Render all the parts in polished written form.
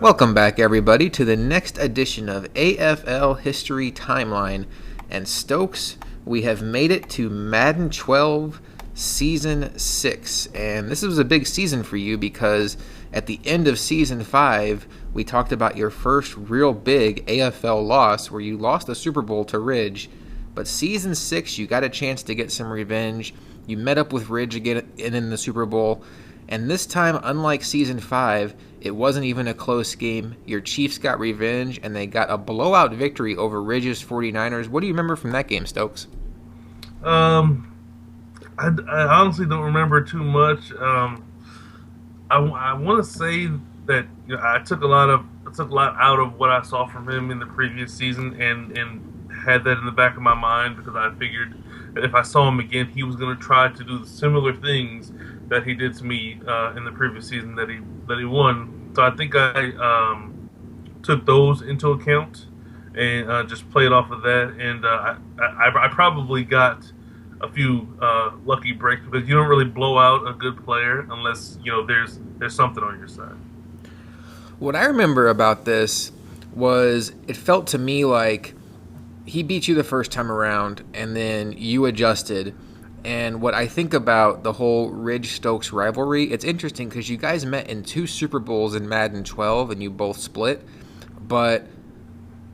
Welcome back, everybody, to the next edition of AFL History Timeline. And Stokes, we have made it to Madden 12 Season 6. And this was a big season for you because at the end of Season 5, we talked about your first real big AFL loss where you lost the Super Bowl to Ridge. But Season 6, you got a chance to get some revenge. You met up with Ridge again in the Super Bowl. And this time, unlike Season 5, it wasn't even a close game. Your Chiefs got revenge, and they got a blowout victory over Ridge's 49ers. What do you remember from that game, Stokes? I honestly don't remember too much. I want to say that I took a lot out of what I saw from him in the previous season, and had that in the back of my mind because I figured that if I saw him again, he was going to try to do the similar things that he did to me in the previous season that he won. So I think I took those into account and just played off of that. And I probably got a few lucky breaks because you don't really blow out a good player unless there's something on your side. What I remember about this was it felt to me like he beat you the first time around, and then you adjusted. And what I think about the whole Ridge-Stokes rivalry, it's interesting because you guys met in 2 Super Bowls in Madden 12, and you both split. But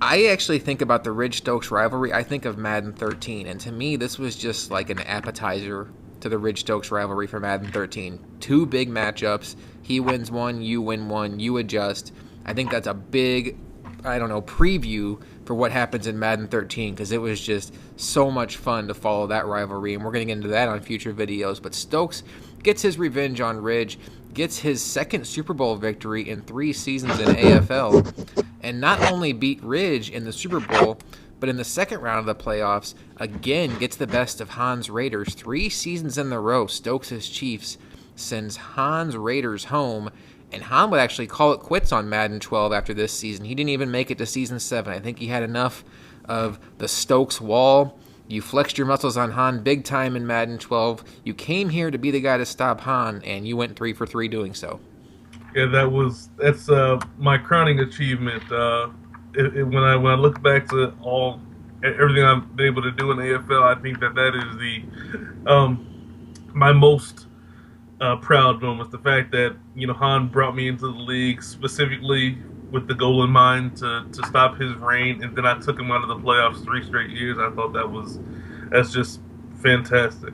I actually think about the Ridge-Stokes rivalry, I think of Madden 13. And to me, this was just like an appetizer to the Ridge-Stokes rivalry for Madden 13. 2 big matchups. He wins one, you win one, you adjust. I think that's a big, preview for what happens in Madden 13 because it was just so much fun to follow that rivalry, and we're going to get into that on future videos. But Stokes gets his revenge on Ridge, gets his second Super Bowl victory in 3 seasons in AFL, and not only beat Ridge in the Super Bowl, but in the second round of the playoffs, again gets the best of Hans Raiders. 3 seasons in a row, Stokes' Chiefs sends Hans Raiders home. And Han would actually call it quits on Madden 12 after this season. He didn't even make it to Season 7. I think he had enough of the Stokes wall. You flexed your muscles on Han big time in Madden 12. You came here to be the guy to stop Han, and you went 3 for 3 doing so. Yeah, that's my crowning achievement. When I look back to everything I've been able to do in the AFL, I think that is the my most proud moment. The fact that Han brought me into the league specifically with the goal in mind to stop his reign, and then I took him out of the playoffs 3 straight years. I thought that's just fantastic.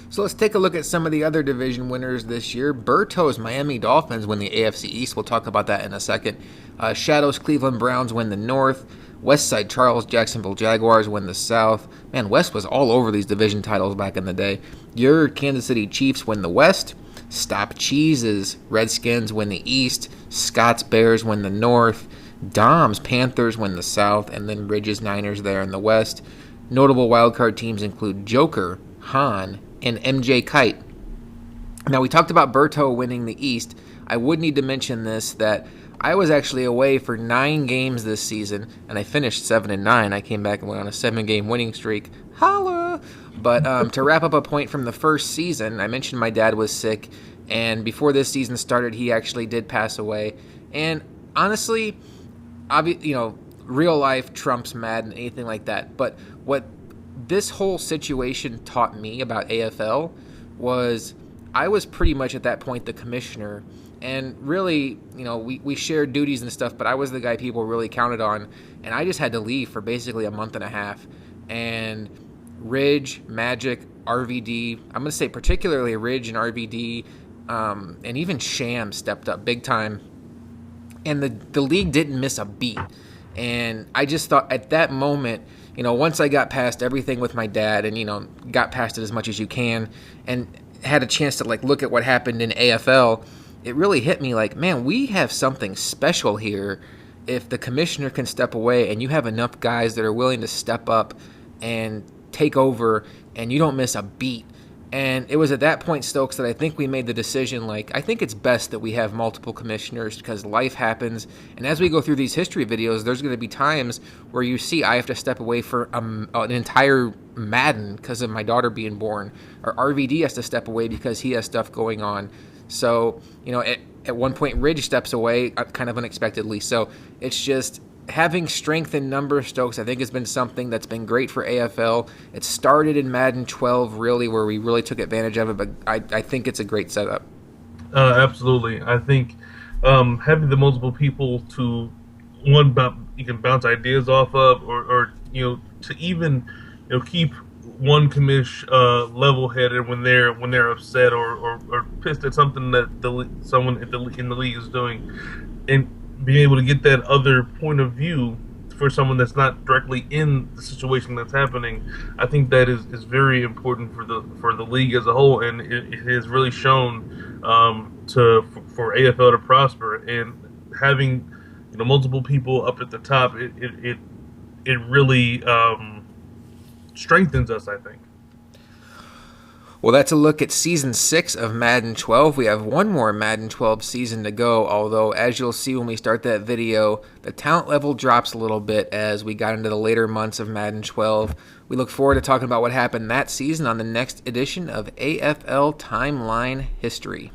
So let's take a look at some of the other division winners this year. Berto's Miami Dolphins win the AFC East. We'll talk about that in a second. Shadow's Cleveland Browns win the North. Westside Charles Jacksonville Jaguars win the South. Man, West was all over these division titles back in the day. Your Kansas City Chiefs win the West. Stop Cheese's Redskins win the East. Scott's Bears win the North. Dom's Panthers win the South. And then Ridge's Niners there in the West. Notable wildcard teams include Joker, Han, and MJ Kite. Now, we talked about Berto winning the East. I would need to mention this, that I was actually away for 9 games this season, and I finished 7-9. I came back and went on a 7-game winning streak. Holla! But to wrap up a point from the first season, I mentioned my dad was sick, and before this season started, he actually did pass away. And honestly, real life trumps Madden, anything like that. But what this whole situation taught me about AFL was I was pretty much at that point the commissioner. And really, we shared duties and stuff, but I was the guy people really counted on. And I just had to leave for basically a month and a half. And Ridge, Magic, RVD, I'm going to say particularly Ridge and RVD, and even Sham stepped up big time. And the league didn't miss a beat. And I just thought at that moment, once I got past everything with my dad and, got past it as much as you can and had a chance to look at what happened in AFL, it really hit me like, man, we have something special here if the commissioner can step away and you have enough guys that are willing to step up and take over and you don't miss a beat. And it was at that point, Stokes, that I think we made the decision, I think it's best that we have multiple commissioners because life happens. And as we go through these history videos, there's going to be times where you see I have to step away for an entire Madden because of my daughter being born. Or RVD has to step away because he has stuff going on. So, at one point, Ridge steps away kind of unexpectedly. So it's just having strength in number, Stokes, I think has been something that's been great for AFL. It started in Madden 12, really, where we really took advantage of it, but I think it's a great setup. Absolutely. I think having the multiple people to you can bounce ideas off of, or to even keep one commish level-headed when they're upset or pissed at something that someone in the league is doing, and being able to get that other point of view for someone that's not directly in the situation that's happening. I think that is very important for the league as a whole, and it has really shown for AFL to prosper. And having multiple people up at the top, it really strengthens us, I think. Well, that's a look at Season 6 of Madden 12. We have one more Madden 12 season to go, although as you'll see when we start that video, the talent level drops a little bit as we got into the later months of Madden 12. We look forward to talking about what happened that season on the next edition of AFL Timeline History.